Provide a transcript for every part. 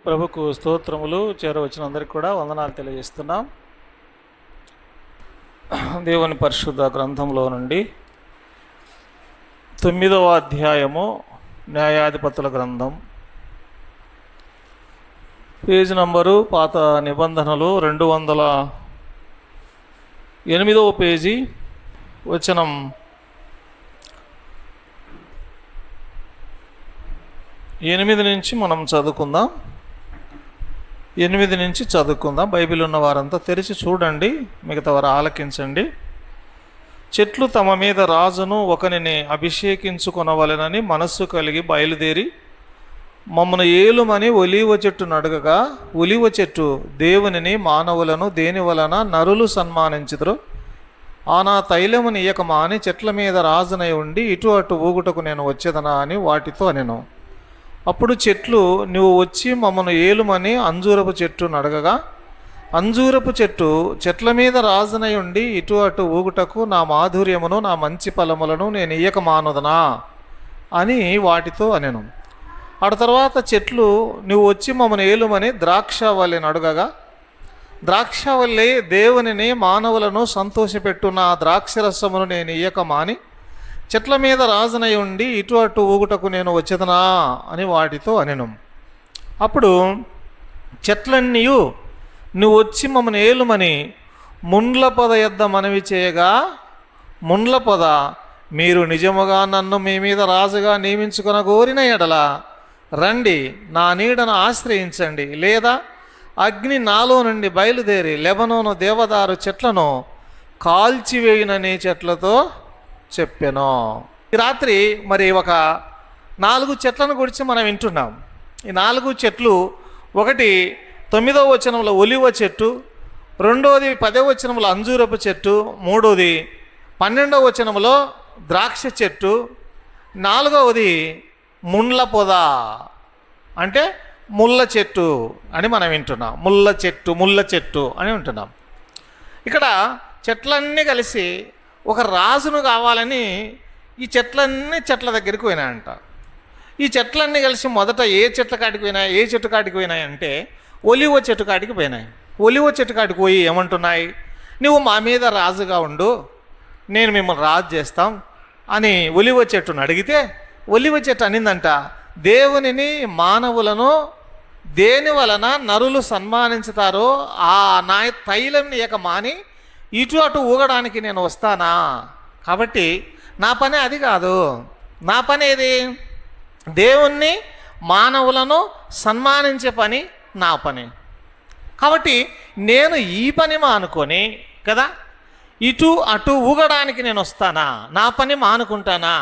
ప్రభుకు స్తోత్రములు. చేరవచ్చిన అందరికి కూడా వందనాలు తెలియజేస్తున్నాం. దేవుని పరిశుద్ధ గ్రంథంలో నుండి 9వ అధ్యాయము న్యాయాధిపతుల గ్రంథం, పేజీ నంబరు పాత నిబంధనలు 208వ పేజీ, వచనం 8 నుంచి మనం చదువుకుందాం. 8 నుంచి చదువుకుందాం. బైబిల్ ఉన్న వారంతా తెరిచి చూడండి, మిగతా వారు ఆలకించండి. చెట్లు తమ మీద రాజును ఒకనిని అభిషేకించుకొనవలెనని మనస్సు కలిగి బయలుదేరి మమ్మను ఏలుమని ఒలీవ చెట్టును అడగగా, ఒలీవ చెట్టు దేవునిని మానవులను దేని వలన నరులు సన్మానించుదురు, ఆనా తైలముని ఇయ్యక మాని చెట్ల మీద రాజునై ఉండి ఇటు అటు ఊగుటకు నేను వచ్చేదనా అని వాటితో అనెను. అప్పుడు చెట్లు, నువ్వు వచ్చి మమ్మను ఏలుమని అంజూరపు చెట్టును అడగగా, అంజూరపు చెట్టు చెట్ల మీద రాజునై ఉండి ఇటు అటు ఊగుటకు నా మాధుర్యమును నా మంచి ఫలములను నేను ఇయ్యక మానుదనా అని వాటితో అనెను. ఆ తర్వాత చెట్లు, నువ్వు వచ్చి మమ్మను ఏలుమని ద్రాక్షవల్లిని అడగగా, ద్రాక్షవల్లి దేవునిని మానవులను సంతోషపెట్టు నా ద్రాక్షరసమును నేను ఇయ్యక మాని చెట్ల మీద రాజునై ఉండి ఇటు అటు ఊగుటకు నేను వచ్చేదనా అని వాటితో అనెను. అప్పుడు చెట్లన్నీ, నువ్వు వచ్చి మమ్మల్ని ఏలుమని ముండ్ల పొద యొద్ద మనవి చేయగా, ముండ్ల పొద, మీరు నిజముగా నన్ను మీ మీద రాజుగా నియమించుకొన కోరిన ఎడల రండి, నా నీడను ఆశ్రయించండి, లేదా అగ్ని నాలో నుండి బయలుదేరి లెబనోను దేవదారు చెట్లను కాల్చివేయునని చెట్లతో చెప్పాను. ఈ రాత్రి మరి ఒక 4 చెట్లను గురించి మనం వింటున్నాం. ఈ 4 చెట్లు, ఒకటి 9వ వచనంలో ఒలివ చెట్టు, రెండవది 10వ వచనంలో అంజూరపు చెట్టు, మూడవది 12వ వచనంలో ద్రాక్ష చెట్టు, 4వది ముండ్ల పొద అంటే ముళ్ళ చెట్టు అని మనం వింటున్నాం. ముళ్ళ చెట్టు అని వింటున్నాం. ఇక్కడ చెట్లన్నీ కలిసి ఒక రాజును కావాలని ఈ చెట్ల దగ్గరికి పోయినాయంట. ఈ చెట్లన్నీ కలిసి మొదట ఏ చెట్ల కాడికి పోయినాయి, ఏ చెట్టు కాడికి పోయినాయి అంటే ఒలివ చెట్టు కాడికి పోయినాయి. ఒలివ చెట్టు కాడికి పోయి ఏమంటున్నాయి, నువ్వు మా మీద రాజుగా ఉండు, నేను మిమ్మల్ని రాజు చేస్తాం అని ఒలివ చెట్టును అడిగితే, ఒలివ చెట్టు అనిందంట, దేవునిని మానవులను దేని వలన నరులు సన్మానించుతారో ఆ నా తైలంని ఇక మాని ఇటు అటు ఊగడానికి నేను వస్తానా, కాబట్టి నా పని అది కాదు. నా పని ఏది? దేవుణ్ణి మానవులను సన్మానించే పని నా పని. కాబట్టి నేను ఈ పని మానుకొని కదా ఇటు అటు ఊగడానికి నేను వస్తానా? నా పని మానుకుంటానా?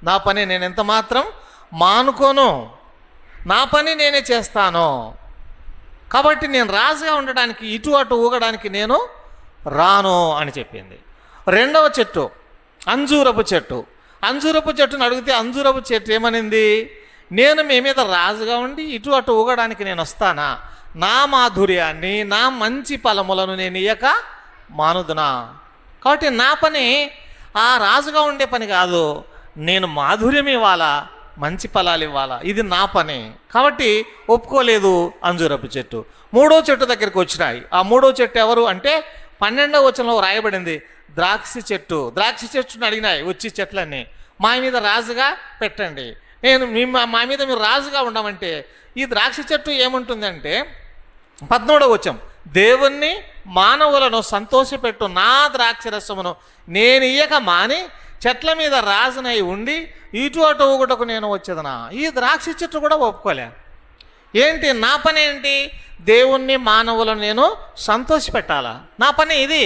నా పని నేను ఎంత మాత్రం మానుకోను, నా పని నేనే చేస్తాను. కాబట్టి నేను రాజుగా ఉండడానికి ఇటు అటు ఊగడానికి నేను రాను అని చెప్పింది. 2వ చెట్టు అంజూరపు చెట్టు. అంజూరపు చెట్టును అడిగితే అంజూరపు చెట్టు ఏమనింది, నేను మీ మీద రాజుగా ఉండి ఇటు అటు ఊగడానికి నేను వస్తానా? నా మాధుర్యాన్ని నా మంచి ఫలములను నేను ఇయ్యక మానుదునా? కాబట్టి నా పని ఆ రాజుగా ఉండే పని కాదు, నేను మాధుర్యం ఇవ్వాలా, మంచి ఫలాలు ఇవ్వాలా, ఇది నా పని. కాబట్టి ఒప్పుకోలేదు అంజూరపు చెట్టు. 3వ చెట్టు దగ్గరికి వచ్చినాయి. ఆ 3వ చెట్టు ఎవరు అంటే 12వ వచనంలో రాయబడింది, ద్రాక్ష చెట్టు. ద్రాక్ష చెట్టును అడిగినాయి వచ్చి చెట్లన్నీ, మా మీద రాజుగా పెట్టండి, నేను మా మీద మీరు రాజుగా ఉండమంటే ఈ ద్రాక్ష చెట్టు ఏముంటుందంటే 13వ వచనం, దేవుణ్ణి మానవులను సంతోషపెట్టు నా ద్రాక్షరసమును నేను ఇయ్యక మాని చెట్ల మీద రాజునై ఉండి ఇటు అటు ఊగుటకు నేను వచ్చేదనా? ఈ ద్రాక్ష చెట్టు కూడా ఒప్పుకోలే. ఏంటి నా పని? ఏంటి? దేవుణ్ణి మానవులను నేను సంతోషపెట్టాలా? నా పని ఇది.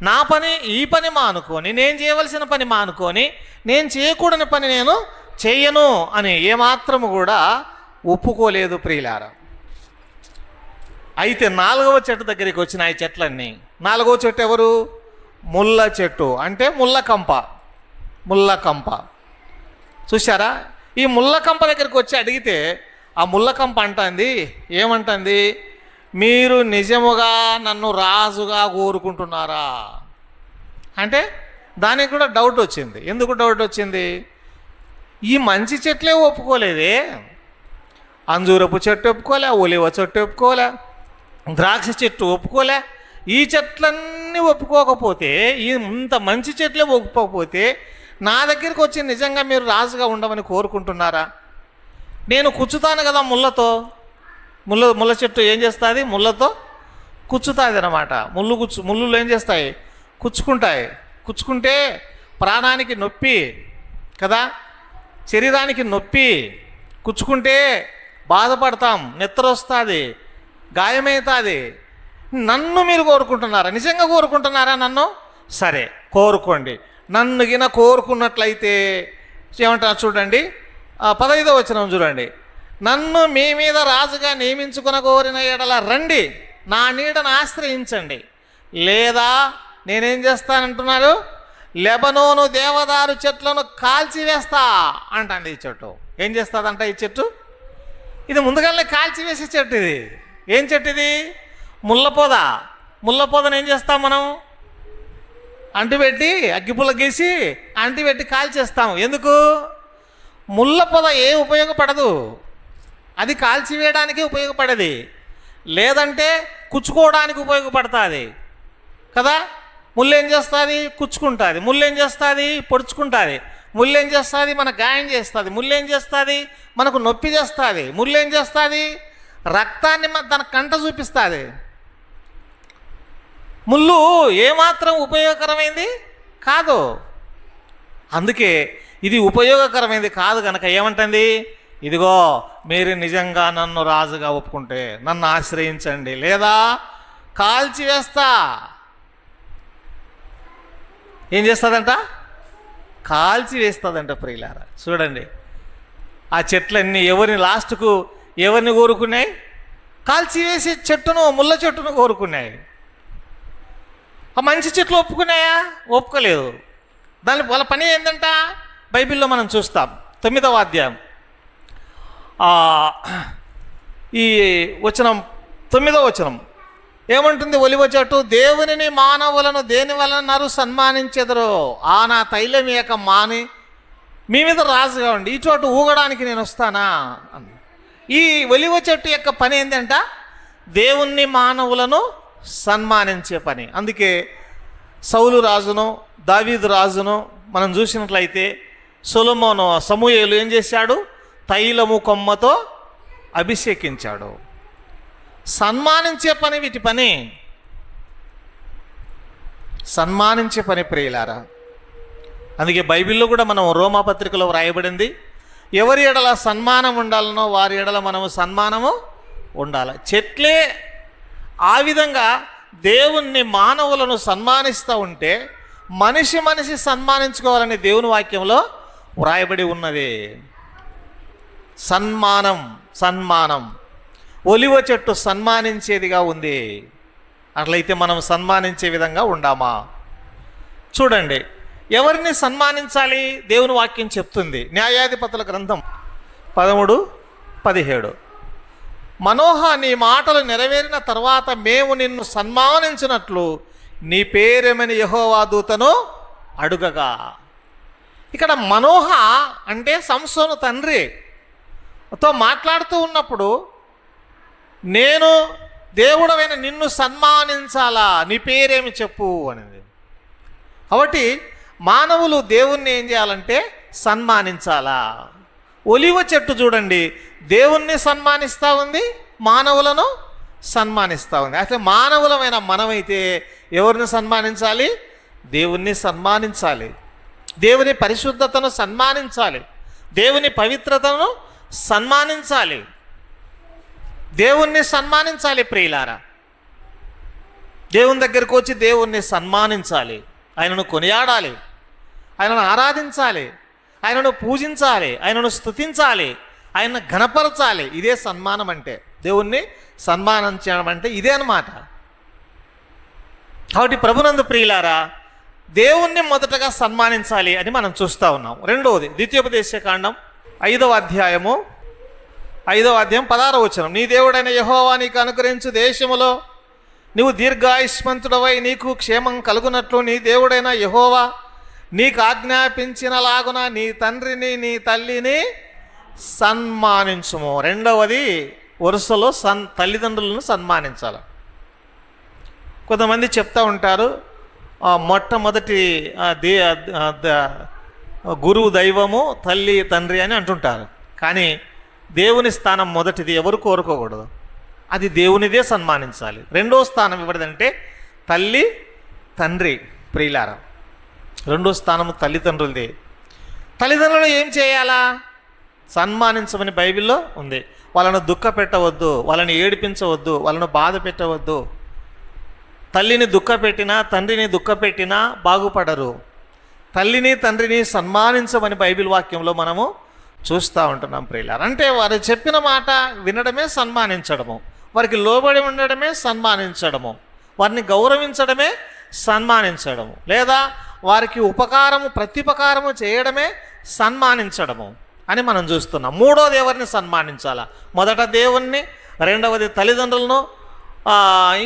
నా పని ఈ పని మానుకొని, నేను చేయవలసిన పని మానుకొని, నేను చేయకూడని పని నేను చెయ్యను అని ఏమాత్రము కూడా ఒప్పుకోలేదు ప్రియులారా. అయితే 4వ చెట్టు దగ్గరికి వచ్చిన ఈ చెట్లన్నీ. 4వ చెట్టు ఎవరు? ముళ్ళ చెట్టు అంటే ముళ్ళకంప. చూసారా? ఈ ముళ్ళకంప దగ్గరికి వచ్చి అడిగితే ఆ ముళ్ళకంప అంటుంది, ఏమంటుంది, మీరు నిజముగా నన్ను రాజుగా కోరుకుంటున్నారా అంటే దానికి కూడా డౌట్ వచ్చింది. ఎందుకు డౌట్ వచ్చింది? ఈ మంచి చెట్లే ఒప్పుకోలేదే, అంజూరపు చెట్టు ఒప్పుకోలే, ఒలివ చెట్టు ఒప్పుకోలే, ద్రాక్ష చెట్టు ఒప్పుకోలే. ఈ చెట్లన్నీ ఒప్పుకోకపోతే, ఇంత మంచి చెట్లే ఒప్పుకోకపోతే నా దగ్గరికి వచ్చి నిజంగా మీరు రాజుగా ఉండమని కోరుకుంటున్నారా? నేను కుచ్చుతాను కదా ముళ్ళతో. ముళ్ళ చెట్టు ఏం చేస్తుంది? ముళ్ళతో కుచ్చుతుంది అన్నమాట. ముళ్ళు ఏం చేస్తాయి? కుచ్చుకుంటాయి. కుచ్చుకుంటే ప్రాణానికి నొప్పి కదా, శరీరానికి నొప్పి. కుచ్చుకుంటే బాధపడతాం, నిద్ర వస్తుంది, గాయమవుతుంది. నన్ను మీరు కోరుకుంటున్నారా? నిజంగా కోరుకుంటున్నారా నన్ను? సరే, కోరుకోండి. నన్ను గిన కోరుకున్నట్లయితే ఏమంటారు చూడండి, 15వ వచనం చూడండి. నన్ను మీ మీద రాజుగా నియమించుకున కోరిన ఎడల రండి, నా నీడను ఆశ్రయించండి. లేదా నేనేం చేస్తానంటున్నాడు? లెబనోను దేవదారు చెట్లను కాల్చివేస్తా అంటండి. ఈ చెట్టు ఏం చేస్తుందంట? ఈ చెట్టు ఇది ముందుగానే కాల్చివేసే చెట్టు. ఇది ఏం చెట్టు? ఇది ముళ్ళపొద. ముళ్ళపొదను ఏం చేస్తాం మనం? అంటిపెట్టి, అగ్గిపుల్ల గీసి అంటిపెట్టి కాల్చేస్తాం. ఎందుకు? ముళ్ళపొద ఏ ఉపయోగపడదు, అది కాల్చివేయడానికి ఉపయోగపడేది, లేదంటే కుచ్చుకోవడానికి ఉపయోగపడుతుంది కదా. ముళ్ళు ఏం చేస్తుంది? కుచ్చుకుంటుంది. ముళ్ళు ఏం చేస్తుంది? పొడుచుకుంటుంది. ముళ్ళు ఏం చేస్తుంది? మన గాయం చేస్తుంది. ముళ్ళు ఏం చేస్తుంది? మనకు నొప్పి చేస్తుంది. ముళ్ళు ఏం చేస్తుంది? రక్తాన్ని తన కంట చూపిస్తుంది. ముళ్ళు ఏమాత్రం ఉపయోగకరమైంది కాదు. అందుకే ఇది ఉపయోగకరమైనది కాదు కనుక ఏమంటుంది? ఇదిగో మీరు నిజంగా నన్ను రాజుగా ఒప్పుకుంటే నన్ను ఆశ్రయించండి, లేదా కాల్చివేస్తా. ఏం చేస్తుందంట? కాల్చివేస్తుందంట. ప్రియులారా చూడండి, ఆ చెట్లన్నీ లాస్ట్కు ఎవరిని కోరుకున్నాయి? కాల్చివేసే చెట్టును, ముళ్ళ చెట్టును కోరుకున్నాయి. ఆ మంచి చెట్లు ఒప్పుకున్నాయా? ఒప్పుకోలేదు. వాళ్ళ పని ఏంటంట? బైబిల్లో మనం చూస్తాం 9వ అధ్యాయం ఈ వచనం, 9వ వచనం ఏమంటుంది? ఒలివ చెట్టు దేవునిని మానవులను దేని వలన సన్మానించెదరో ఆ నా తైలం ఏక మాని మీ మీద రాజుగా ఉండి ఈ చోటు ఊగడానికి నేను వస్తానా? ఈ ఒలివ చెట్టు యొక్క పని ఏంటంట? దేవుణ్ణి మానవులను సన్మానించే పని. అందుకే సౌలు రాజును, దావీదు రాజును మనం చూసినట్లయితే సొలొమోను, సమూయేలు ఏం చేశాడు? తైలము కొమ్మతో అభిషేకించాడు. సన్మానించే పని వీటి పని, సన్మానించే పని ప్రియులారా. అందుకే బైబిల్లో కూడా మనం రోమాపత్రికలో వ్రాయబడింది, ఎవరి ఎడల సన్మానం ఉండాలనో వారి ఎడల మనము సన్మానము ఉండాలి. చెట్లే ఆ విధంగా దేవుణ్ణి మానవులను సన్మానిస్తూ ఉంటే మనిషి సన్మానించుకోవాలని దేవుని వాక్యంలో వ్రాయబడి ఉన్నది. సన్మానం ఒలివ చెట్టు సన్మానించేదిగా ఉంది. అట్లయితే మనం సన్మానించే విధంగా ఉండామా? చూడండి, ఎవరిని సన్మానించాలి దేవుని వాక్యం చెప్తుంది. న్యాయాధిపతుల గ్రంథం 13:17 మనోహ, నీ మాటలు నెరవేరిన తర్వాత మేము నిన్ను సన్మానించినట్లు నీ పేరేమని యెహోవా దూతను అడుగగా. ఇక్కడ మనోహ అంటే సంసోను తండ్రితో మాట్లాడుతూ ఉన్నప్పుడు నేను దేవుడవైన నిన్ను సన్మానించాలా, నీ పేరేమి చెప్పు అనేది. కాబట్టి మానవులు దేవుణ్ణి ఏం చేయాలంటే సన్మానించాలా. ఒలివ చెట్టు చూడండి, దేవుణ్ణి సన్మానిస్తూ ఉంది, మానవులను సన్మానిస్తూ ఉంది. అయితే మానవులమైన మనమైతే ఎవరిని సన్మానించాలి? దేవుణ్ణి సన్మానించాలి, దేవుని పరిశుద్ధతను సన్మానించాలి, దేవుని పవిత్రతను సన్మానించాలి, దేవుణ్ణి సన్మానించాలి. ప్రియులారా, దేవుని దగ్గరకు వచ్చి దేవుణ్ణి సన్మానించాలి, ఆయనను కొనియాడాలి, ఆయనను ఆరాధించాలి, ఆయనను పూజించాలి, ఆయనను స్తుతించాలి, ఆయనను ఘనపరచాలి. ఇదే సన్మానం అంటే. దేవుణ్ణి సన్మానించడం అంటే ఇదే అన్నమాట. కాబట్టి ప్రభునందు ప్రియులారా, దేవుణ్ణి మొదటగా సన్మానించాలి అని మనం చూస్తూ ఉన్నాం. రెండవది ద్వితీయోపదేశకాండం 5వ అధ్యాయం 16వ వచనం. నీ దేవుడైన యెహోవా నీకు అనుగ్రహించు దేశములో నీవు దీర్ఘాయుష్మంతుడవై నీకు క్షేమం కలుగునట్లు నీ దేవుడైన యెహోవా నీకు ఆజ్ఞాపించినలాగున నీ తండ్రిని నీ తల్లిని సన్మానించుము. రెండవది వరుసలో తల్లిదండ్రులను సన్మానించాలి. కొంతమంది చెప్తా ఉంటారు మొట్టమొదటి గురువు దైవము తల్లి తండ్రి అని అంటుంటారు. కానీ దేవుని స్థానం మొదటిది, ఎవరు కోరుకోకూడదు. అది దేవునిదే సన్మానించాలి. రెండో స్థానం ఎవరిదంటే తల్లి తండ్రి. ప్రియులారా, రెండో స్థానం తల్లిదండ్రులది. తల్లిదండ్రులు ఏం చేయాలా? సన్మానించమని బైబిల్లో ఉంది. వాళ్ళను దుఃఖ పెట్టవద్దు, వాళ్ళని ఏడిపించవద్దు, వాళ్ళను బాధ పెట్టవద్దు. తల్లిని దుఃఖ పెట్టినా తండ్రిని దుఃఖ పెట్టినా బాగుపడరు. తల్లిని తండ్రిని సన్మానించమని బైబిల్ వాక్యంలో మనము చూస్తూ ఉంటున్నాం ప్రియులారా. అంటే వారు చెప్పిన మాట వినడమే సన్మానించడము, వారికి లోబడి ఉండడమే సన్మానించడము, వారిని గౌరవించడమే సన్మానించడము, లేదా వారికి ప్రత్యుపకారము చేయడమే సన్మానించడము అని మనం చూస్తున్నాం. మూడోది ఎవరిని సన్మానించాలా? మొదట దేవుణ్ణి, రెండవది తల్లిదండ్రులను,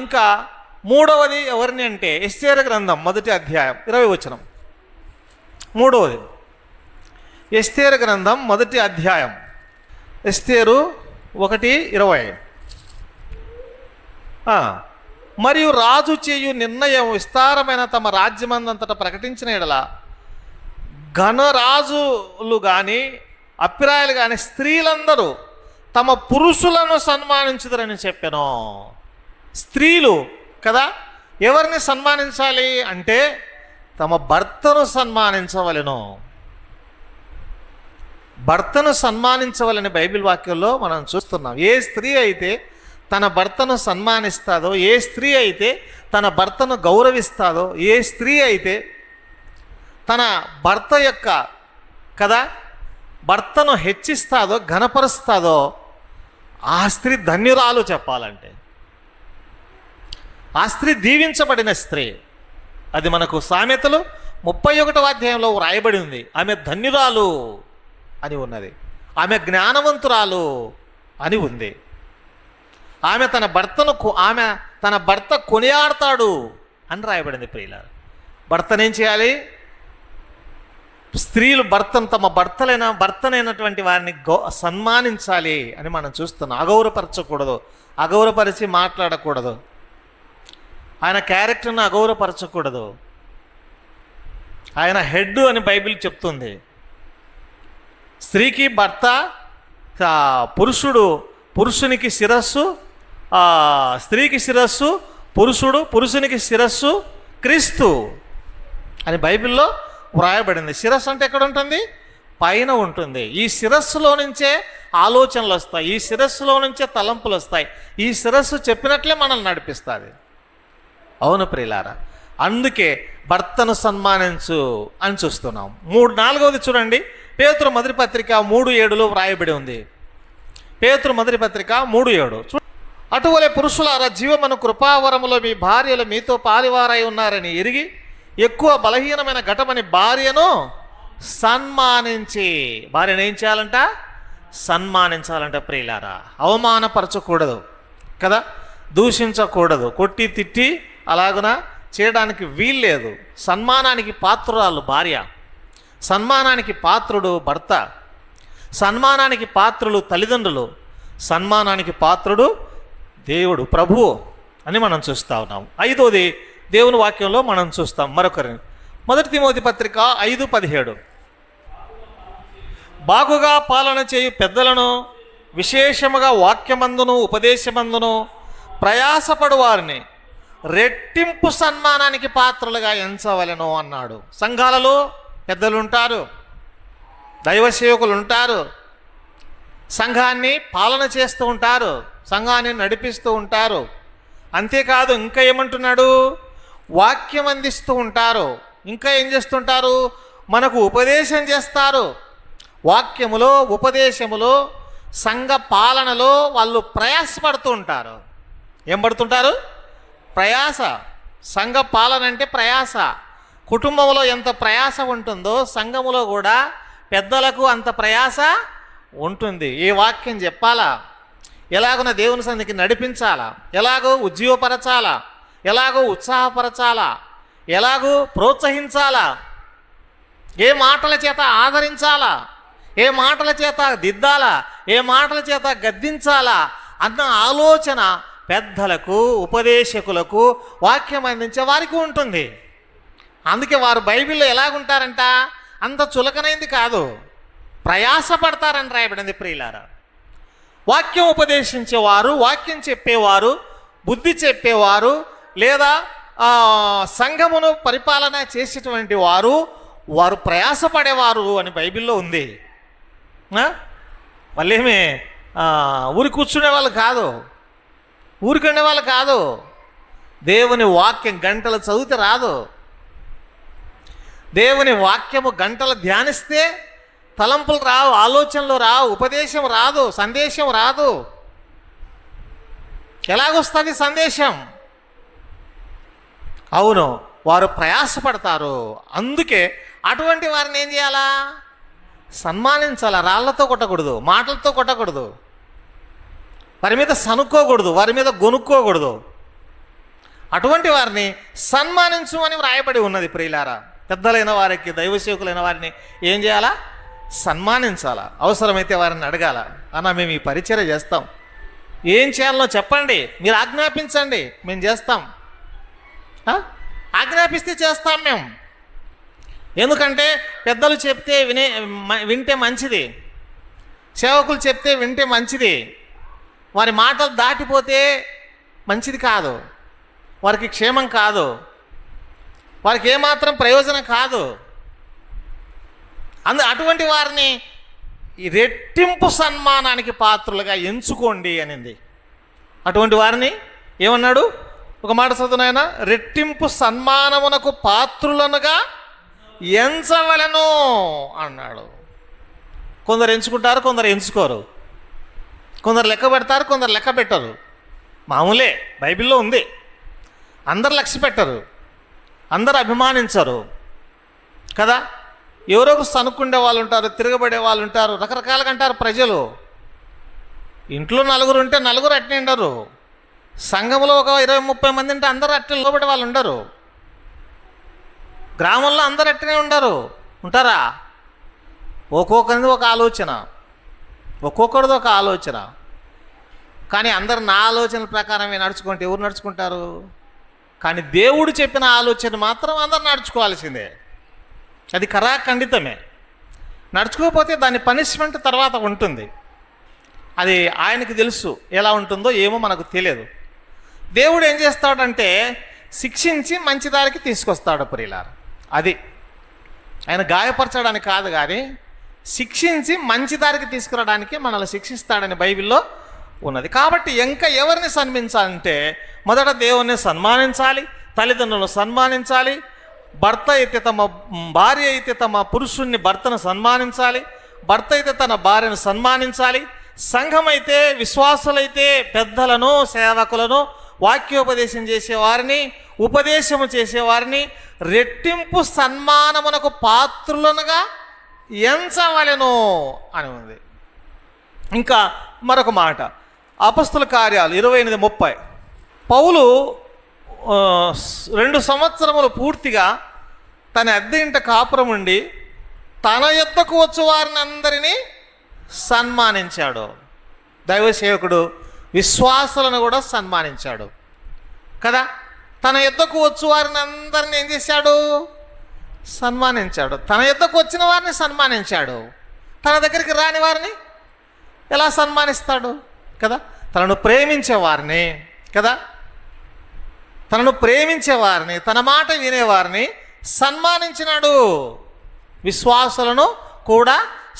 ఇంకా మూడవది ఎవరిని అంటే ఎస్తేరు గ్రంథం 1వ అధ్యాయం 20వ వచనం. మూడవది ఎస్తేరు గ్రంథం 1వ అధ్యాయం, ఎస్తేరు 1:20. మరియు రాజు చేయు నిర్ణయం విస్తారమైన తమ రాజ్యమందంతటా ప్రకటించిన ఎడల ఘనరాజులు కానీ అప్పిరాయలు కానీ స్త్రీలందరూ తమ పురుషులను సన్మానించుదరని చెప్పాను. స్త్రీలు కదా ఎవరిని సన్మానించాలి అంటే తమ భర్తను సన్మానించవలెను. భర్తను సన్మానించవలని బైబిల్ వాక్యంలో మనం చూస్తున్నాం. ఏ స్త్రీ అయితే తన భర్తను సన్మానిస్తాదో, ఏ స్త్రీ అయితే తన భర్తను గౌరవిస్తాదో, ఏ స్త్రీ అయితే తన భర్త యొక్క భర్తను హెచ్చిస్తాదో, ఘనపరుస్తాదో ఆ స్త్రీ ధన్యురాలు. చెప్పాలంటే ఆ స్త్రీ దీవించబడిన స్త్రీ. అది మనకు సామెతలు 31వ అధ్యాయంలో వ్రాయబడి ఉంది. ఆమె ధన్యురాలు అని ఉన్నది, ఆమె జ్ఞానవంతురాలు అని ఉంది. ఆమె తన భర్త కొనియాడతాడు అని రాయబడింది. ప్రియులారా, భర్తనేం చేయాలి? స్త్రీలు తమ భర్తనైనటువంటి వారిని సన్మానించాలి అని మనం చూస్తున్నాం. అగౌరవపరచకూడదు, అగౌరవపరిచి మాట్లాడకూడదు, ఆయన క్యారెక్టర్ను అగౌరవపరచకూడదు. ఆయన హెడ్ అని బైబిల్ చెప్తుంది. స్త్రీకి భర్త, పురుషునికి శిరస్సు, స్త్రీకి శిరస్సు పురుషునికి శిరస్సు క్రీస్తు అని బైబిల్లో వ్రాయబడింది. శిరస్సు అంటే ఎక్కడ ఉంటుంది? పైన ఉంటుంది. ఈ శిరస్సులో నుంచే ఆలోచనలు వస్తాయి, ఈ శిరస్సులో నుంచే తలంపులు వస్తాయి. ఈ శిరస్సు చెప్పినట్లే మనల్ని నడిపిస్తుంది. అవును ప్రియులారా, అందుకే భర్తను సన్మానించు అని చూస్తున్నాం. 4వది చూడండి, పేతురు మొదటి పత్రిక 3:7 వ్రాయబడి ఉంది. పేతురు మొదటి పత్రిక 3:7. అటువలే పురుషులారా, జీవమను కృపావరములో మీ భార్యలు మీతో పాలివారై ఉన్నారని ఎరిగి ఎక్కువ బలహీనమైన ఘటమని భార్యను సన్మానించి. భార్యను ఏం చేయాలంట? సన్మానించాలంట. ప్రియులారా, అవమానపరచకూడదు కదా, దూషించకూడదు, కొట్టి తిట్టి అలాగున చేయడానికి వీల్లేదు. సన్మానానికి పాత్రురాలు భార్య, సన్మానానికి పాత్రుడు భర్త, సన్మానానికి పాత్రులు తల్లిదండ్రులు, సన్మానానికి పాత్రుడు దేవుడు ప్రభువు అని మనం చూస్తూ ఉన్నాం. 5వది దేవుని వాక్యంలో మనం చూస్తాం మరొకరిని. 1 తిమోతి పత్రిక 5:17. బాగుగా పాలన చేయు పెద్దలను, విశేషముగా వాక్యమందును ఉపదేశమందును ప్రయాసపడు వారిని రెట్టింపు సన్మానానికి పాత్రలుగా ఎంచవలెను అన్నాడు. సంఘాలలో పెద్దలు ఉంటారు, దైవ సేవకులు ఉంటారు, సంఘాన్ని పాలన చేస్తూ ఉంటారు, సంఘాన్ని నడిపిస్తూ ఉంటారు. అంతేకాదు ఇంకా ఏమంటున్నాడు? వాక్యం అందిస్తూ ఉంటారు. ఇంకా ఏం చేస్తుంటారు? మనకు ఉపదేశం చేస్తారు. వాక్యములో, ఉపదేశములో, సంఘ పాలనలో వాళ్ళు ప్రయాసపడుతూ ఉంటారు. ఏం పడుతుంటారు? ప్రయాస. సంఘ పాలన అంటే ప్రయాస. కుటుంబంలో ఎంత ప్రయాస ఉంటుందో సంఘములో కూడా పెద్దలకు అంత ప్రయాస ఉంటుంది. ఏ వాక్యం చెప్పాలా, ఎలాగున దేవుని సన్నిధికి నడిపించాలా, ఎలాగో ఉజ్జీవపరచాలా, ఎలాగో ఉత్సాహపరచాలా, ఎలాగో ప్రోత్సహించాలా, ఏ మాటల చేత ఆదరించాలా, ఏ మాటల చేత దిద్దాలా, ఏ మాటల చేత గద్దించాలా అన్న ఆలోచన పెద్దలకు, ఉపదేశకులకు, వాక్యం అందించే వారికి ఉంటుంది. అందుకే వారు బైబిల్లో ఎలాగుంటారంట, అంత చులకనైంది కాదు, ప్రయాసపడతారని రాయబడింది ప్రియులారా. వాక్యం ఉపదేశించేవారు, వాక్యం చెప్పేవారు, బుద్ధి చెప్పేవారు, లేదా సంఘమును పరిపాలన చేసేటువంటి వారు ప్రయాసపడేవారు అని బైబిల్లో ఉంది. వాళ్ళేమి ఊరి కూర్చునే వాళ్ళు కాదు, ఊరికొండే వాళ్ళు కాదు. దేవుని వాక్యం గంటలు చదివితే రాదు. దేవుని వాక్యము గంటలు ధ్యానిస్తే తలంపులు రావు, ఆలోచనలు రావు, ఉపదేశం రాదు, సందేశం రాదు. ఎలాగొస్తుంది సందేశం? అవును, వారు ప్రయాసపడతారు. అందుకే అటువంటి వారిని ఏం చేయాలా? సన్మానించాలా. రాళ్లతో కొట్టకూడదు, మాటలతో కొట్టకూడదు, వారి మీద సనుక్కోకూడదు, వారి మీద గొనుక్కోకూడదు. అటువంటి వారిని సన్మానించు అని వ్రాయబడి ఉన్నది ప్రియులారా. పెద్దలైన వారికి, దైవసేవకులైన వారిని ఏం చేయాలా? సన్మానించాలా. అవసరమైతే వారిని అడగాల, అన్న మేము ఈ పరిచర్య చేస్తాం, ఏం చేయాలో చెప్పండి, మీరు ఆజ్ఞాపించండి, మేము చేస్తాం. ఆజ్ఞాపిస్తే చేస్తాం మేము. ఎందుకంటే పెద్దలు చెప్తే వింటే మంచిది, సేవకులు చెప్తే వింటే మంచిది. వారి మాటలు దాటిపోతే మంచిది కాదు, వారికి క్షేమం కాదు, వారికి ఏమాత్రం ప్రయోజనం కాదు. అటువంటి వారిని ఈ రెట్టింపు సన్మానానికి పాత్రులుగా ఎంచుకోండి అనింది. అటువంటి వారిని ఏమన్నాడు? ఒక మాట చదువునాయన, రెట్టింపు సన్మానమునకు పాత్రులనుగా ఎంచవలను అన్నాడు. కొందరు ఎంచుకుంటారు, కొందరు ఎంచుకోరు, కొందరు లెక్క పెడతారు, కొందరు లెక్క పెట్టరు. మామూలే, బైబిల్లో ఉంది. అందరు లక్ష్య పెట్టరు, అందరు అభిమానించరు కదా. ఎవరో సనుక్కుండే వాళ్ళు ఉంటారు, తిరగబడే వాళ్ళు ఉంటారు, రకరకాలుగా అంటారు ప్రజలు. ఇంట్లో నలుగురు ఉంటే నలుగురు అట్నే ఉండరు, సంఘంలో ఒక 20-30 మంది ఉంటే అందరూ అట్నే నిలబడే వాళ్ళు ఉండరు, గ్రామంలో అందరు అట్నే ఉండరు, ఉంటారా? ఒక్కొక్కరిది ఒక ఆలోచన, ఒక్కొక్కరిది ఒక ఆలోచన. కానీ అందరు నా ఆలోచనల ప్రకారమే నడుచుకుంటే ఎవరు నడుచుకుంటారు? కానీ దేవుడు చెప్పిన ఆలోచన మాత్రం అందరు నడుచుకోవాల్సిందే. అది ఖరాఖండితమే. నడుచుకోకపోతే దాని పనిష్మెంట్ తర్వాత ఉంటుంది. అది ఆయనకు తెలుసు, ఎలా ఉంటుందో ఏమో మనకు తెలియదు. దేవుడు ఏం చేస్తాడంటే శిక్షించి మంచి దారికి తీసుకొస్తాడు ప్రియులారా. అది ఆయన గాయపరచడానికి కాదు, కానీ శిక్షించి మంచి దారికి తీసుకురావడానికి మనల్ని శిక్షిస్తాడని బైబిల్లో ఉన్నది. కాబట్టి ఇంకా ఎవరిని సన్మానించాలంటే మొదట దేవుణ్ణి సన్మానించాలి, తల్లిదండ్రులను సన్మానించాలి, భర్త అయితే భార్య అయితే తమ పురుషుణ్ణి, భర్తను సన్మానించాలి, భర్త అయితే తన భార్యను సన్మానించాలి, సంఘం అయితే, విశ్వాసులైతే పెద్దలను, సేవకులను, వాక్యోపదేశం చేసేవారిని, ఉపదేశము చేసేవారిని రెట్టింపు సన్మానమునకు పాత్రులనుగా ఎంచవలెను అని ఉంది. ఇంకా మరొక మాట, అపొస్తలుల కార్యాలు 28:30. పౌలు 2 సంవత్సరములు పూర్తిగా తన అద్దె ఇంట కాపురం ఉండి తన యొద్దకు వచ్చు వారిని అందరినీ సన్మానించాడు. దైవ సేవకుడు విశ్వాసులను కూడా సన్మానించాడు కదా. తన యొద్దకు వచ్చు వారిని అందరిని ఏం చేశాడు? సన్మానించాడు. తన యొద్దకు వచ్చిన వారిని సన్మానించాడు. తన దగ్గరికి రాని వారిని ఎలా సన్మానిస్తాడు కదా. తనను ప్రేమించేవారిని కదా, తనను ప్రేమించేవారిని, తన మాట వినేవారిని సన్మానించినాడు. విశ్వాసులను కూడా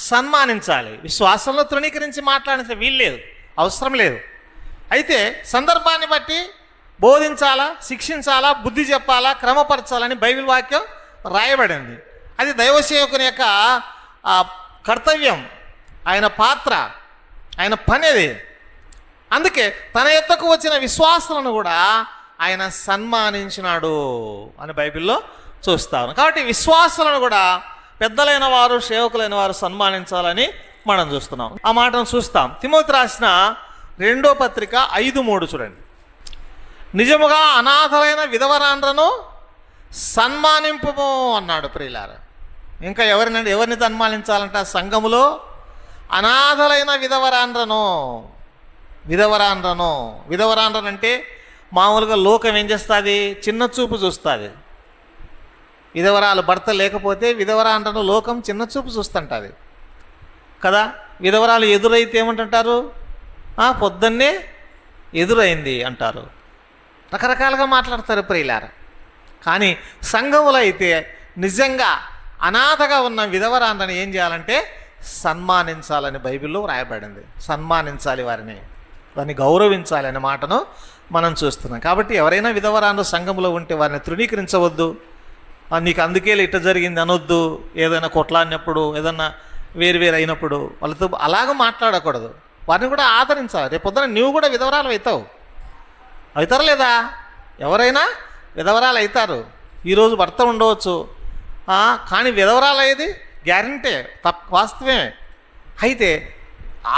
సన్మానించాలి. విశ్వాసంలో తృణీకరించి మాట్లాడితే వీల్లేదు, అవసరం లేదు. అయితే సందర్భాన్ని బట్టి బోధించాలా, శిక్షించాలా, బుద్ధి చెప్పాలా, క్రమపరచాలని బైబిల్ వాక్యం రాయబడింది. అది దైవసేవకుని యొక్క కర్తవ్యం, ఆయన పాత్ర, ఆయన పని అది. అందుకే తన యొద్దకు వచ్చిన విశ్వాసులను కూడా ఆయన సన్మానించినాడు అని బైబిల్లో చూస్తాను. కాబట్టి విశ్వాసులను కూడా పెద్దలైన వారు, సేవకులైన వారు సన్మానించాలని మనం చూస్తున్నాం. ఆ మాటను చూస్తాం. తిమోతి రాసిన 2వ పత్రిక 5:3 చూడండి. నిజముగా అనాథలైన విధవరాండ్రను సన్మానింపుము అన్నాడు ప్రియులారా. ఇంకా ఎవరిని సన్మానించాలంట? సంఘములో అనాథలైన విధవరాండ్రను అంటే మామూలుగా లోకం ఏం చేస్తుంది? చిన్న చూపు చూస్తుంది. విధవరాలు భర్త లేకపోతే విధవరాండ్రను లోకం చిన్న చూపు చూస్తుంటుంది కదా. విధవరాలు ఎదురైతే ఏమంటుంటారు? పొద్దున్నే ఎదురైంది అంటారు. రకరకాలుగా మాట్లాడతారు ప్రియులారా. కానీ సంఘములో అయితే నిజంగా అనాథగా ఉన్న విధవరాండ్రని ఏం చేయాలంటే సన్మానించాలని బైబిల్లో వ్రాయబడింది. సన్మానించాలి, వారిని గౌరవించాలి అనే మాటను మనం చూస్తున్నాం. కాబట్టి ఎవరైనా విధవరాండ్రు సంఘంలో ఉంటే వారిని తృణీకరించవద్దు. నీకు అందుకే ఇట్ట జరిగింది అనొద్దు. ఏదైనా కొట్లాడినప్పుడు, ఏదన్నా వేరు అయినప్పుడు వాళ్ళతో అలాగ మాట్లాడకూడదు. వారిని కూడా ఆదరించాలి. రేపు పొద్దున నువ్వు కూడా విధవరాలు అవుతారు లేదా? ఎవరైనా విధవరాలు అవుతారు. ఈరోజు భర్త ఉండవచ్చు, కానీ విధవరాలు అయ్యేది గ్యారంటీ, వాస్తవమే. అయితే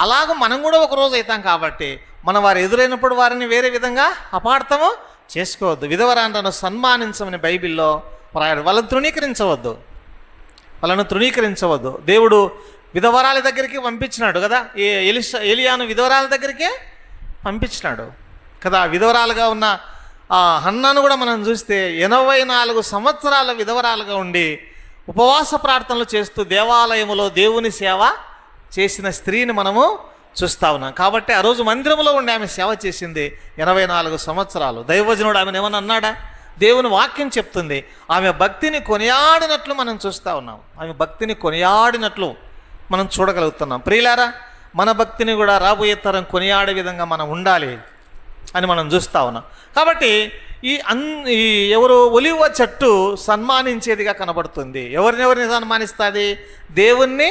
అలాగ మనం కూడా ఒకరోజు అవుతాం. కాబట్టి మనం వారు ఎదురైనప్పుడు వారిని వేరే విధంగా అపార్థము చేసుకోవద్దు. విధవరాండ్రను సన్మానించమని బైబిల్లో రాయడు. వాళ్ళని తృణీకరించవద్దు. దేవుడు విధవరాల దగ్గరికి పంపించినాడు కదా. ఏలియాను విధవరాల దగ్గరికే పంపించినాడు కదా. విధవరాలుగా ఉన్న హన్నాను కూడా మనం చూస్తే 84 సంవత్సరాల విధవరాలుగా ఉండి ఉపవాస ప్రార్థనలు చేస్తూ దేవాలయములో దేవుని సేవ చేసిన స్త్రీని మనము చూస్తూ ఉన్నాం. కాబట్టి ఆ రోజు మందిరంలో ఉండి ఆమె సేవ చేసింది 84 సంవత్సరాలు. దైవజనుడు ఆమెను ఏమన్నా అన్నాడా? దేవుని వాక్యం చెప్తుంది ఆమె భక్తిని కొనియాడినట్లు మనం చూస్తూ ఉన్నాం. ఆమె భక్తిని కొనియాడినట్లు మనం చూడగలుగుతున్నాం. ప్రియులారా, మన భక్తిని కూడా రాబోయే తరం కొనియాడే విధంగా మనం ఉండాలి అని మనం చూస్తూ ఉన్నాం. కాబట్టి ఎవరు ఒలివ చెట్టు సన్మానించేదిగా కనబడుతుంది. ఎవరిని సన్మానిస్తుంది? దేవుణ్ణి,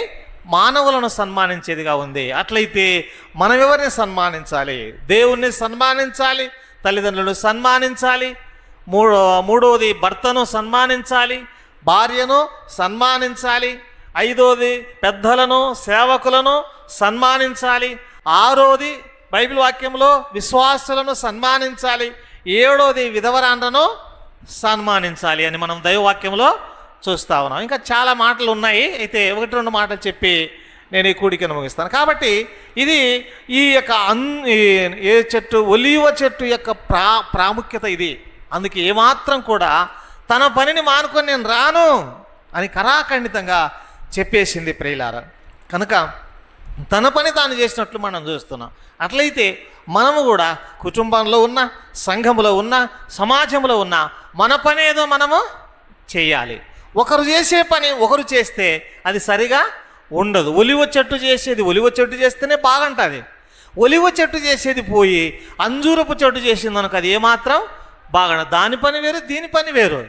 మానవులను సన్మానించేదిగా ఉంది. అట్లయితే మనం ఎవరిని సన్మానించాలి? దేవుణ్ణి సన్మానించాలి, తల్లిదండ్రులను సన్మానించాలి, మూడవది భర్తను సన్మానించాలి, భార్యను సన్మానించాలి, 5వది పెద్దలను, సేవకులను సన్మానించాలి, 6వది బైబిల్ వాక్యంలో విశ్వాసులను సన్మానించాలి, 7వది విధవరాండ్రను సన్మానించాలి అని మనం దైవవాక్యంలో చూస్తూ ఉన్నాం. ఇంకా చాలా మాటలు ఉన్నాయి. అయితే 1-2 మాటలు చెప్పి నేను ఈ కూడికను ముగిస్తాను. కాబట్టి ఇది ఈ యొక్క ఏ చెట్టు, ఒలీవ చెట్టు యొక్క ప్రాముఖ్యత ఇది. అందుకే ఏమాత్రం కూడా తన పనిని మానుకొని నేను రాను అని కరాఖండితంగా చెప్పేసింది ప్రియులారా. కనుక తన పని తాను చేసినట్లు మనం చూస్తున్నాం. అట్లయితే మనము కూడా కుటుంబంలో ఉన్న, సంఘంలో ఉన్న, సమాజంలో ఉన్న మన పని ఏదో మనము చేయాలి. ఒకరు చేసే పని ఒకరు చేస్తే అది సరిగా ఉండదు. ఒలివ చెట్టు చేస్తేనే బాగుంటుంది. ఒలివ చెట్టు చేసేది పోయి అంజూరపు చెట్టు చేసింది అనుకో, అది ఏమాత్రం బాగుండదు. దాని పని వేరు, దీని పని వేరు.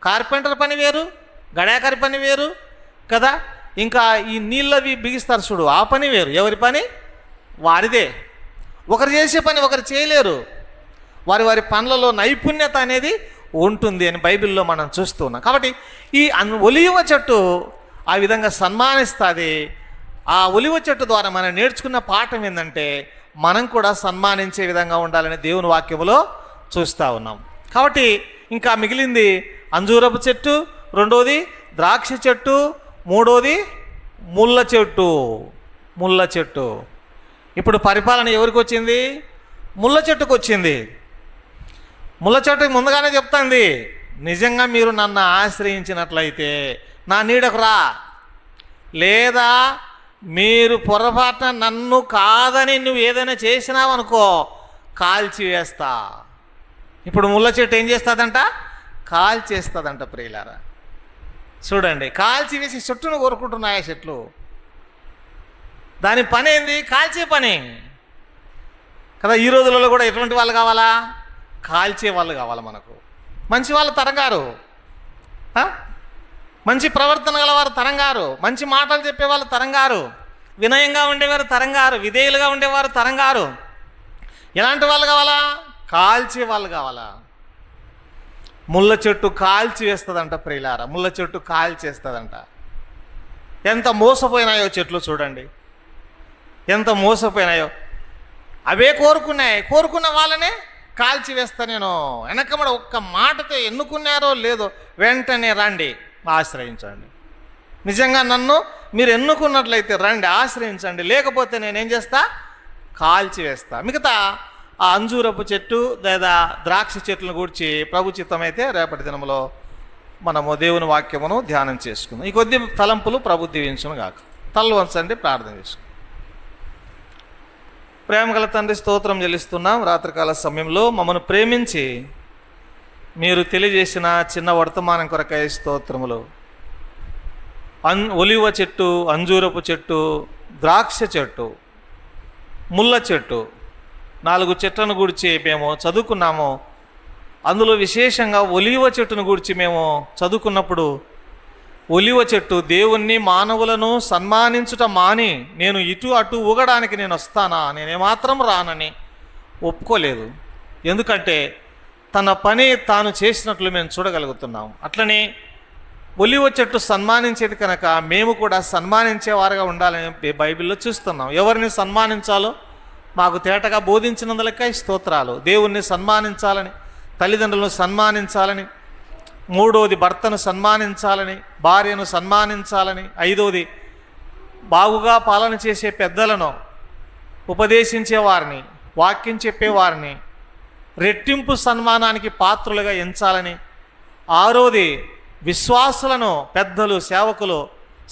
కార్పెంటర్ పని వేరు, గడాకరి పని వేరు కదా. ఇంకా ఈ నీళ్ళవి బిగిస్తారు చూడు, ఆ పని వేరు. ఎవరి పని వారిదే. ఒకరు చేసే పని ఒకరు చేయలేరు. వారి పనులలో నైపుణ్యత అనేది ఉంటుంది అని బైబిల్లో మనం చూస్తున్నాం. కాబట్టి ఈ ఒలివ చెట్టు ఆ విధంగా సన్మానిస్తుంది. ఆ ఒలివ చెట్టు ద్వారా మనం నేర్చుకున్న పాఠం ఏంటంటే మనం కూడా సన్మానించే విధంగా ఉండాలని దేవుని వాక్యములో చూస్తూ ఉన్నాం. కాబట్టి ఇంకా మిగిలింది అంజూరపు చెట్టు, 2వది ద్రాక్ష చెట్టు, 3వది ముళ్ళ చెట్టు. ఇప్పుడు పరిపాలన ఎవరికి వచ్చింది? ముళ్ళ చెట్టుకు వచ్చింది. ముళ్ళ చెట్టుకు ముందుగానే చెప్తుంది, నిజంగా మీరు నన్ను ఆశ్రయించినట్లయితే నా నీడకు రా, లేదా మీరు పొరపాటున నన్ను కాదని నువ్వు ఏదైనా చేసినావనుకో కాల్చివేస్తా. ఇప్పుడు ముళ్ళ చెట్టు ఏం చేస్తుందంట? కాల్చేస్తుందంట. ప్రియులారా చూడండి, కాల్చివేసి చెట్టును కోరుకుంటున్నాయి ఆ చెట్లు. దాని పని ఏంది? కాల్చే పని కదా. ఈ రోజులలో కూడా ఎటువంటి వాళ్ళు కావాలా? కాల్చే వాళ్ళు కావాలి మనకు. మంచి వాళ్ళు తరంగారు, మంచి ప్రవర్తన గలవారు తరంగారు, మంచి మాటలు చెప్పేవాళ్ళు తరంగారు, వినయంగా ఉండేవారు తరంగారు, విధేయులుగా ఉండేవారు తరంగారు. ఎలాంటి వాళ్ళు కావాలా? కాల్చే వాళ్ళు కావాలా? ముళ్ళ చెట్టు కాల్చి వేస్తుందంట ప్రియులారా. ముళ్ళ చెట్టు కాల్చేస్తుందంట. ఎంత మోసపోయినాయో చెట్లు చూడండి, ఎంత మోసపోయినాయో. అవే కోరుకున్న వాళ్ళనే కాల్చి వేస్తా నేను. వెనకబడి ఒక్క మాటతో ఎన్నుకున్నారో లేదో వెంటనే రండి, ఆశ్రయించండి. నిజంగా నన్ను మీరు ఎన్నుకున్నట్లయితే రండి, ఆశ్రయించండి, లేకపోతే నేనేం చేస్తా, కాల్చివేస్తా. మిగతా ఆ అంజూరపు చెట్టు లేదా ద్రాక్ష చెట్లను గూర్చి ప్రభు చిత్తమైతే రేపటి దినంలో మనము దేవుని వాక్యమును ధ్యానం చేసుకుందాం. ఈ కొద్ది తలంపులు ప్రభు దీవించును గాక. తల్లు వంచండి, ప్రార్థన చేసుకుందాం. ప్రేమగల తండ్రి, స్తోత్రం చెల్లిస్తున్నాం. రాత్రికాల సమయంలో మమ్మల్ని ప్రేమించి మీరు తెలియజేసిన చిన్న వర్తమానం కొరకై స్తోత్రములు. ఒలివ చెట్టు, అంజూరపు చెట్టు, ద్రాక్ష చెట్టు, ముళ్ళ చెట్టు, 4 చెట్లను గురించి మేము చదువుకున్నాము. అందులో విశేషంగా ఒలివ చెట్టును గురించి మేము చదువుకున్నప్పుడు, ఒలివ చెట్టు దేవుణ్ణి మానవులను సన్మానించుట మాని నేను ఇటు అటు ఊగడానికి నేను వస్తానా, నేనేమాత్రం రానని ఒప్పుకోలేదు. ఎందుకంటే తన పని తాను చేసినట్లు మేము చూడగలుగుతున్నాం. అట్లనే ఒలివ చెట్టు సన్మానించేది కనుక మేము కూడా సన్మానించేవారుగా ఉండాలని బైబిల్లో చూస్తున్నాం. ఎవరిని సన్మానించాలో మాకు తేటగా బోధించినందులకై స్తోత్రాలు. దేవుణ్ణి సన్మానించాలని, తల్లిదండ్రులను సన్మానించాలని, 3వది భర్తను సన్మానించాలని, భార్యను సన్మానించాలని, 5వది బాగుగా పాలన చేసే పెద్దలను, ఉపదేశించేవారిని, వాక్యం చెప్పేవారిని రెట్టింపు సన్మానానికి పాత్రులుగా ఎంచాలని, 6వది విశ్వాసులను, పెద్దలు, సేవకులు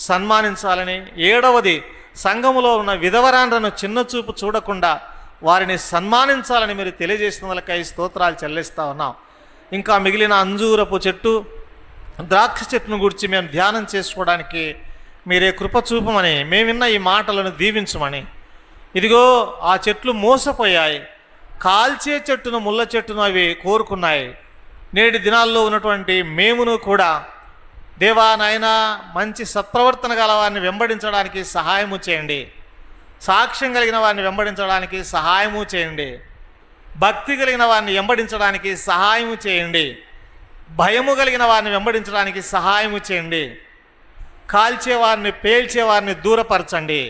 సన్మానించాలని, 7వది సంఘములో ఉన్న విధవరాండ్రను చిన్నచూపు చూడకుండా వారిని సన్మానించాలని మీరు తెలియజేసిన వాళ్ళకై స్తోత్రాలు చెల్లిస్తూ ఉన్నాం. ఇంకా మిగిలిన అంజూరపు చెట్టు, ద్రాక్ష చెట్టును గురించి మేము ధ్యానం చేసుకోవడానికి మీరే కృప చూపమని, మేమిన్న ఈ మాటలను దీవించమని. ఇదిగో ఆ చెట్లు మోసపోయాయి, కాల్చే చెట్టును, ముళ్ళ చెట్టును అవి కోరుకున్నాయి. నేటి దినాల్లో ఉన్నటువంటి మేమును కూడా దేవా నాయన మంచి సత్ప్రవర్తన గల వారిని వెంబడించడానికి సహాయము చేయండి, సాక్ష్యం కలిగిన వారిని వెంబడించడానికి సహాయము చేయండి, భక్తి కలిగిన వారిని వెంబడించడానికి సహాయము చేయండి, భయము కలిగిన వారిని వెంబడించడానికి సహాయము చేయండి, కాల్చేవారిని, పేల్చేవారిని దూరపరచండి.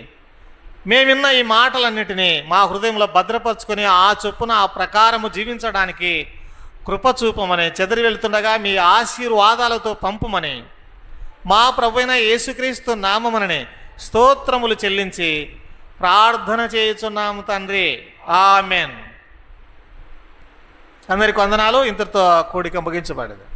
మేమిన్న ఈ మాటలన్నిటినీ మా హృదయంలో భద్రపరుచుకొని ఆ చొప్పున ఆ ప్రకారము జీవించడానికి కృపచూపమని, చెదరి వెళ్తుండగా మీ ఆశీర్వాదాలతో పంపుమని మా ప్రభువైన యేసుక్రీస్తు నామమునని స్తోత్రములు చెల్లించి ప్రార్థన చేయుచున్నాము తండ్రి, ఆమెన్. అందరికి వందనాలు. ఇంతటితో కూడిక ముగించబడింది.